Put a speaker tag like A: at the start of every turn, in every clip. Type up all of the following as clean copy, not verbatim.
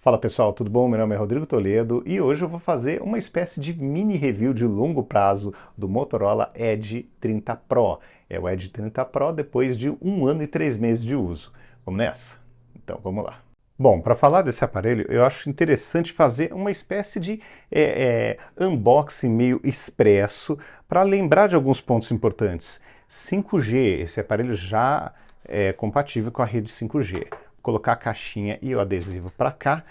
A: Fala pessoal, tudo bom? Meu nome é Rodrigo Toledo e hoje eu vou fazer uma espécie de mini review de longo prazo do Motorola Edge 30 Pro. É o Edge 30 Pro depois de 1 ano e 3 meses de uso. Vamos nessa? Então vamos lá. Bom, para falar desse aparelho, eu acho interessante fazer uma espécie de unboxing meio expresso para lembrar de alguns pontos importantes. 5G, esse aparelho já é compatível com a rede 5G. Colocar a caixinha e o adesivo para cá.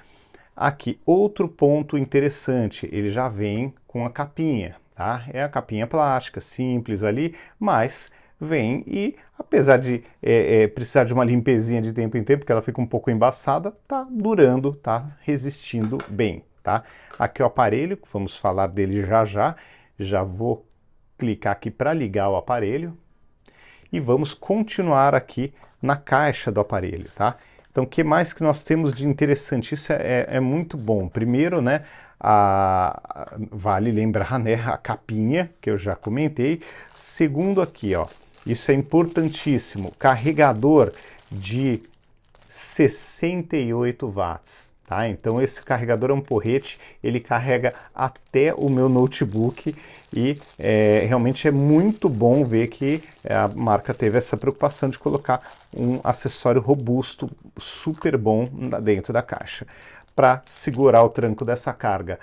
A: Aqui, outro ponto interessante, ele já vem com a capinha, tá? É a capinha plástica, simples ali, mas vem e, apesar de precisar de uma limpezinha de tempo em tempo, porque ela fica um pouco embaçada, tá durando, tá resistindo bem, tá? Aqui o aparelho, vamos falar dele já já, já vou clicar aqui para ligar o aparelho e vamos continuar aqui na caixa do aparelho, tá? Então, o que mais que nós temos de interessante? Isso é muito bom. Primeiro, né, vale lembrar, né, a capinha, que eu já comentei. Segundo aqui, ó, isso é importantíssimo, carregador de 68 watts. Tá? Então esse carregador é um porrete, ele carrega até o meu notebook e realmente é muito bom ver que a marca teve essa preocupação de colocar um acessório robusto, super bom dentro da caixa. Para segurar o tranco dessa carga,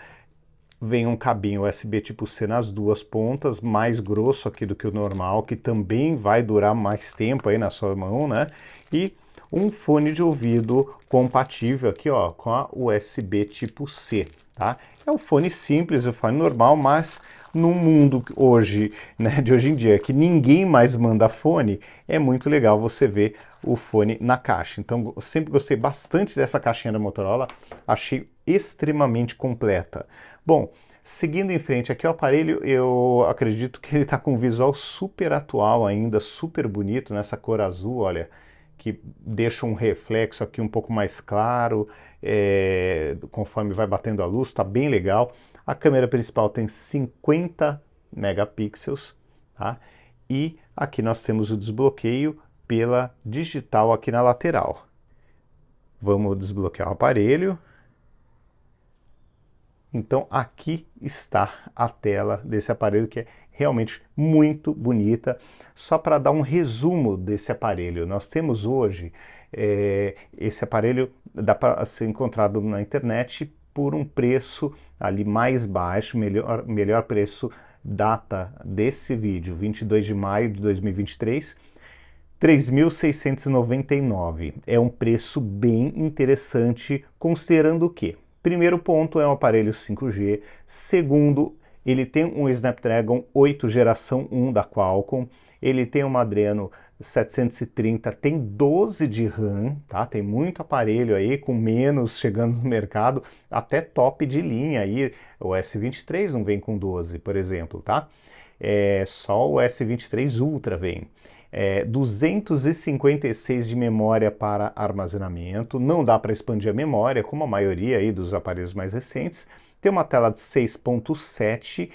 A: vem um cabinho USB tipo C nas duas pontas, mais grosso aqui do que o normal, que também vai durar mais tempo aí na sua mão, né? E um fone de ouvido compatível aqui, ó, com a USB tipo C, tá? É um fone simples, um fone normal, mas no mundo hoje, né, de hoje em dia, que ninguém mais manda fone, é muito legal você ver o fone na caixa. Então, eu sempre gostei bastante dessa caixinha da Motorola, achei extremamente completa. Bom, seguindo em frente aqui o aparelho, eu acredito que ele está com um visual super atual ainda, super bonito, nessa cor azul, olha, que deixa um reflexo aqui um pouco mais claro, conforme vai batendo a luz, está bem legal. A câmera principal tem 50 megapixels, tá? E aqui nós temos o desbloqueio pela digital aqui na lateral. Vamos desbloquear o aparelho. Então aqui está a tela desse aparelho, que é realmente muito bonita. Só para dar um resumo desse aparelho, nós temos hoje esse aparelho dá para ser encontrado na internet por um preço ali mais baixo, melhor preço, data desse vídeo, 22 de maio de 2023, 3.699. É um preço bem interessante, considerando o quê? Primeiro ponto, é um aparelho 5G. Segundo, ele tem um Snapdragon 8 geração 1 da Qualcomm. Ele tem uma Adreno 730, tem 12 de RAM, tá? Tem muito aparelho aí com menos chegando no mercado, até top de linha aí. O S23 não vem com 12, por exemplo, tá? Só o S23 Ultra vem. 256 de memória para armazenamento, não dá para expandir a memória, como a maioria aí dos aparelhos mais recentes. Tem uma tela de 6.7,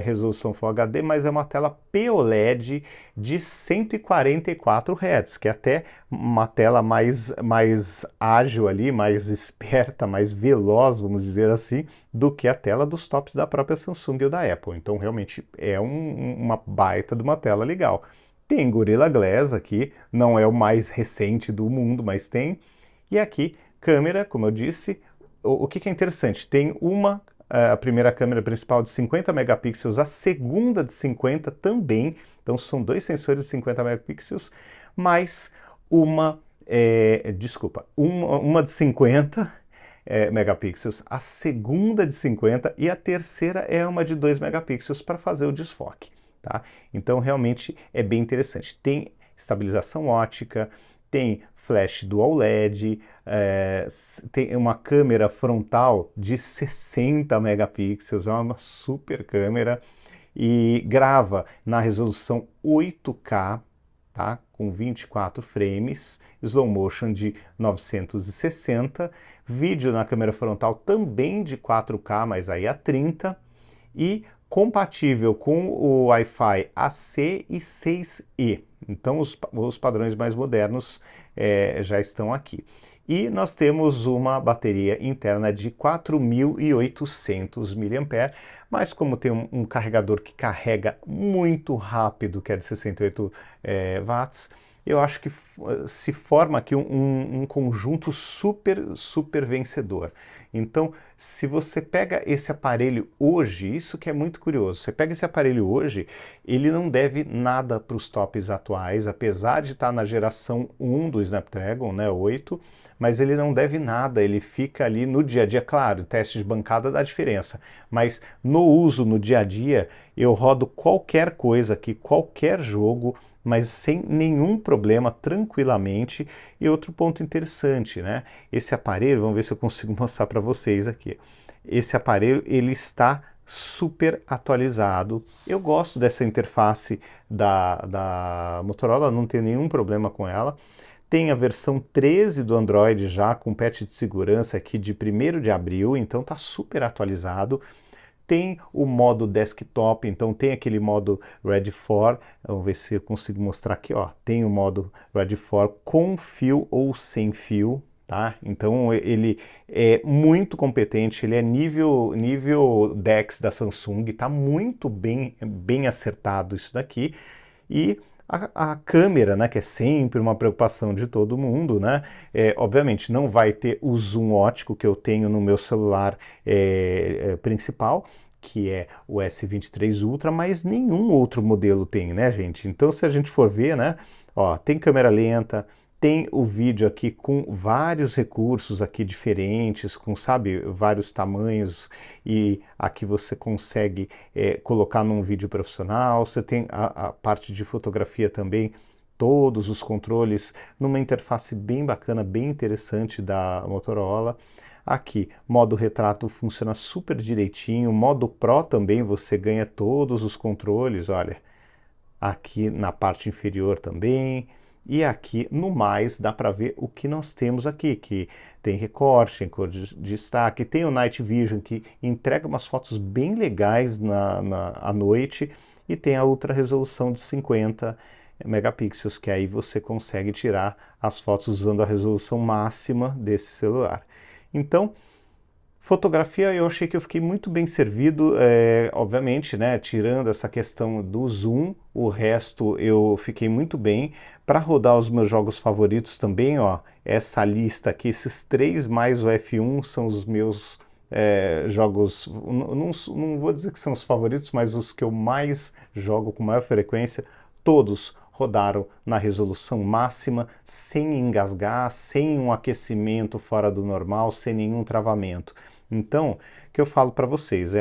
A: resolução Full HD, mas é uma tela POLED de 144 Hz, que é até uma tela mais ágil ali, mais esperta, mais veloz, vamos dizer assim, do que a tela dos tops da própria Samsung ou da Apple. Então realmente é uma baita de uma tela legal. Tem Gorilla Glass aqui, não é o mais recente do mundo, mas tem. E aqui, câmera, como eu disse, o que é interessante, tem a primeira câmera principal de 50 megapixels, a segunda de 50 também, então são dois sensores de 50 megapixels, mais uma de 50 megapixels, a segunda de 50 e a terceira é uma de 2 megapixels para fazer o desfoque. Tá? Então realmente é bem interessante. Tem estabilização ótica, tem flash dual LED, tem uma câmera frontal de 60 megapixels, é uma super câmera e grava na resolução 8K, tá? Com 24 frames, slow motion de 960, vídeo na câmera frontal também de 4K, mas aí a 30, e compatível com o Wi-Fi AC e 6E. Então os padrões mais modernos já estão aqui. E nós temos uma bateria interna de 4.800 mAh, mas como tem um carregador que carrega muito rápido, que é de 68 watts, eu acho que se forma aqui um conjunto super vencedor. Então, se você pega esse aparelho hoje, isso que é muito curioso, você pega esse aparelho hoje, ele não deve nada para os tops atuais, apesar de estar na geração 1 do Snapdragon, né, 8, mas ele não deve nada, ele fica ali no dia a dia. Claro, teste de bancada dá diferença, mas no uso, no dia a dia, eu rodo qualquer coisa aqui, qualquer jogo, mas sem nenhum problema, tranquilamente. E outro ponto interessante, né? Esse aparelho, vamos ver se eu consigo mostrar para vocês aqui. Esse aparelho, ele está super atualizado. Eu gosto dessa interface da Motorola, não tenho nenhum problema com ela. Tem a versão 13 do Android já, com patch de segurança aqui de 1º de abril, então tá super atualizado. Tem o modo desktop, então tem aquele modo Ready for, vamos ver se eu consigo mostrar aqui, ó. Tem o modo Ready for com fio ou sem fio, tá? Então ele é muito competente, ele é nível DeX da Samsung, tá muito bem acertado isso daqui. E a câmera, né, que é sempre uma preocupação de todo mundo, né? Obviamente não vai ter o zoom ótico que eu tenho no meu celular principal, que é o S23 Ultra, mas nenhum outro modelo tem, né, gente? Então, se a gente for ver, né, ó, tem câmera lenta, tem o vídeo aqui com vários recursos aqui diferentes, com, sabe, vários tamanhos, e aqui você consegue colocar num vídeo profissional. Você tem a parte de fotografia também, todos os controles numa interface bem bacana, bem interessante da Motorola. Aqui, modo retrato funciona super direitinho, modo Pro também você ganha todos os controles, olha, aqui na parte inferior também. E aqui no mais dá para ver o que nós temos aqui, que tem recorte, tem cor de destaque, tem o Night Vision que entrega umas fotos bem legais à noite, e tem a ultra resolução de 50 megapixels, que aí você consegue tirar as fotos usando a resolução máxima desse celular. Então, fotografia, eu achei que eu fiquei muito bem servido, obviamente, né, tirando essa questão do zoom, o resto eu fiquei muito bem. Para rodar os meus jogos favoritos também, ó, essa lista aqui, esses 3 mais o F1 são os meus jogos, não vou dizer que são os favoritos, mas os que eu mais jogo com maior frequência, todos rodaram na resolução máxima, sem engasgar, sem um aquecimento fora do normal, sem nenhum travamento. Então, o que eu falo para vocês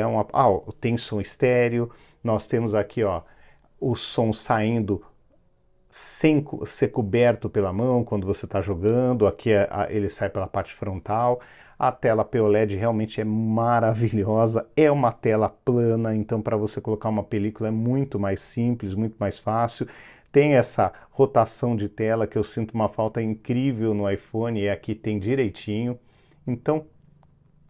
A: tem som estéreo, nós temos aqui, ó, o som saindo sem ser coberto pela mão quando você está jogando. Aqui ele sai pela parte frontal. A tela POLED realmente é maravilhosa, é uma tela plana, então para você colocar uma película é muito mais simples, muito mais fácil. Tem essa rotação de tela que eu sinto uma falta incrível no iPhone, e aqui tem direitinho. Então,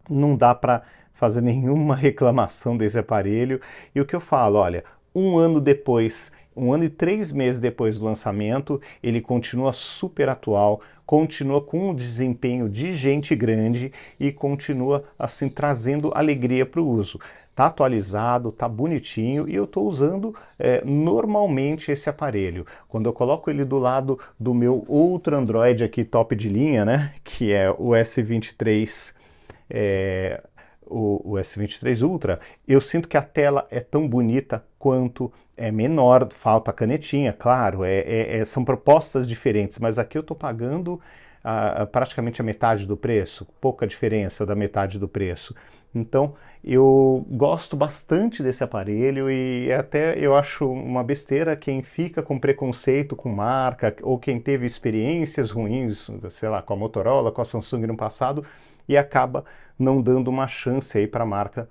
A: não dá para fazer nenhuma reclamação desse aparelho. E o que eu falo, olha, 1 ano depois, 1 ano e 3 meses depois do lançamento, ele continua super atual, continua com um desempenho de gente grande e continua assim trazendo alegria para o uso. Tá atualizado, tá bonitinho, e eu estou usando normalmente esse aparelho. Quando eu coloco ele do lado do meu outro Android aqui top de linha, né, que é o S23, o S23 Ultra, eu sinto que a tela é tão bonita quanto, é menor, falta a canetinha, claro, são propostas diferentes, mas aqui eu estou pagando praticamente a metade do preço, pouca diferença da metade do preço. Então eu gosto bastante desse aparelho, e até eu acho uma besteira quem fica com preconceito com marca, ou quem teve experiências ruins, sei lá, com a Motorola, com a Samsung no passado, e acaba não dando uma chance aí para a marca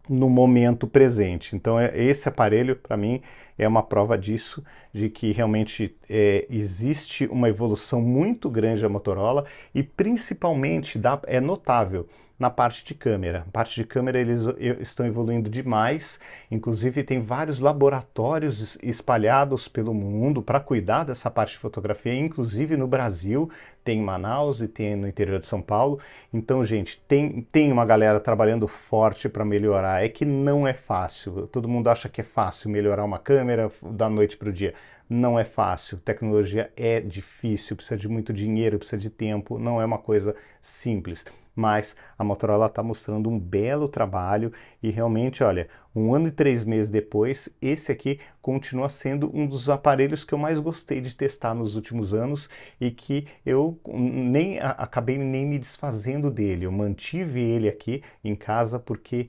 A: no momento presente. Então esse aparelho, para mim, é uma prova disso, de que realmente existe uma evolução muito grande da Motorola, e principalmente é notável na parte de câmera. A parte de câmera eles estão evoluindo demais, inclusive tem vários laboratórios espalhados pelo mundo para cuidar dessa parte de fotografia, inclusive no Brasil, tem em Manaus e tem no interior de São Paulo. Então, gente, tem uma galera trabalhando forte para melhorar. É que não é fácil. Todo mundo acha que é fácil melhorar uma câmera da noite para o dia. Não é fácil. Tecnologia é difícil, precisa de muito dinheiro, precisa de tempo, não é uma coisa simples. Mas a Motorola está mostrando um belo trabalho e realmente, olha, 1 ano e 3 meses depois, esse aqui continua sendo um dos aparelhos que eu mais gostei de testar nos últimos anos e que eu acabei nem me desfazendo dele. Eu mantive ele aqui em casa porque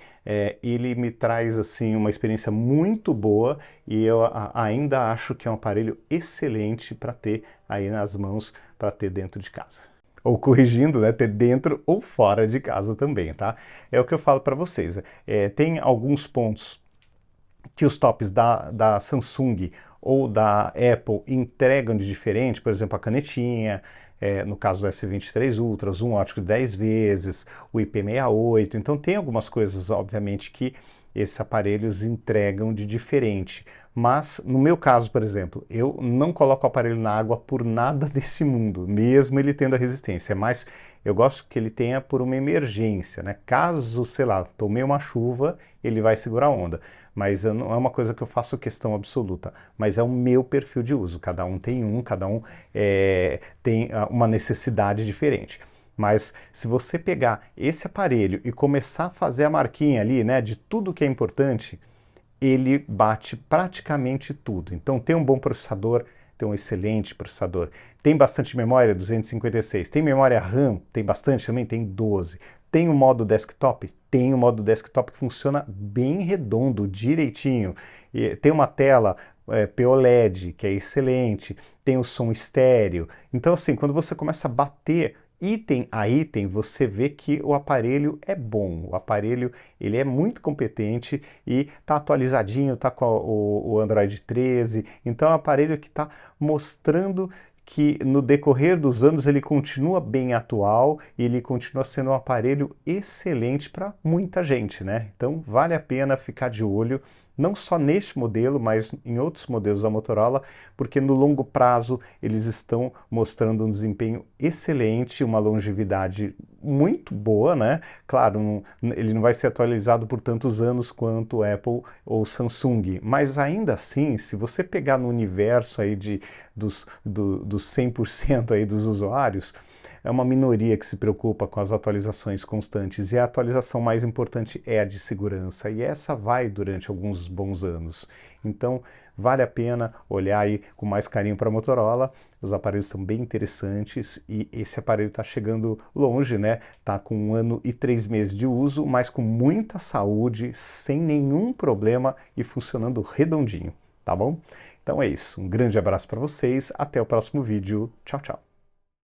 A: ele me traz assim uma experiência muito boa e eu ainda acho que é um aparelho excelente para ter aí nas mãos, para ter dentro de casa. Ou corrigindo, né, ter dentro ou fora de casa também, tá? É o que eu falo para vocês. Tem alguns pontos que os tops da Samsung ou da Apple entregam de diferente, por exemplo, a canetinha, no caso do S23 Ultra, zoom ótico 10 vezes, o IP68, então tem algumas coisas, obviamente, que esses aparelhos entregam de diferente. Mas, no meu caso, por exemplo, eu não coloco o aparelho na água por nada desse mundo, mesmo ele tendo a resistência, mas eu gosto que ele tenha por uma emergência, né? Caso, sei lá, tomei uma chuva, ele vai segurar a onda. Mas não é uma coisa que eu faço questão absoluta, mas é o meu perfil de uso. Cada um tem cada um tem uma necessidade diferente. Mas se você pegar esse aparelho e começar a fazer a marquinha ali, né, de tudo que é importante, ele bate praticamente tudo. Então tem um bom processador, tem um excelente processador. Tem bastante memória, 256. Tem memória RAM, tem bastante também, tem 12. Tem o modo desktop? Tem o modo desktop que funciona bem redondo, direitinho. E tem uma tela POLED, que é excelente. Tem o som estéreo. Então assim, quando você começa a bater item a item, você vê que o aparelho é bom, o aparelho ele é muito competente e está atualizadinho, está com o Android 13, então é um aparelho que está mostrando que no decorrer dos anos ele continua bem atual e ele continua sendo um aparelho excelente para muita gente, né? Então vale a pena ficar de olho, não só neste modelo, mas em outros modelos da Motorola, porque no longo prazo eles estão mostrando um desempenho excelente, uma longevidade muito boa, né? Claro, ele não vai ser atualizado por tantos anos quanto Apple ou Samsung, mas ainda assim, se você pegar no universo aí dos 100% aí dos usuários, é uma minoria que se preocupa com as atualizações constantes e a atualização mais importante é a de segurança e essa vai durante alguns bons anos. Então vale a pena olhar aí com mais carinho para a Motorola, os aparelhos são bem interessantes e esse aparelho está chegando longe, né? Tá com 1 ano e 3 meses de uso, mas com muita saúde, sem nenhum problema e funcionando redondinho, tá bom? Então é isso, um grande abraço para vocês, até o próximo vídeo, tchau, tchau!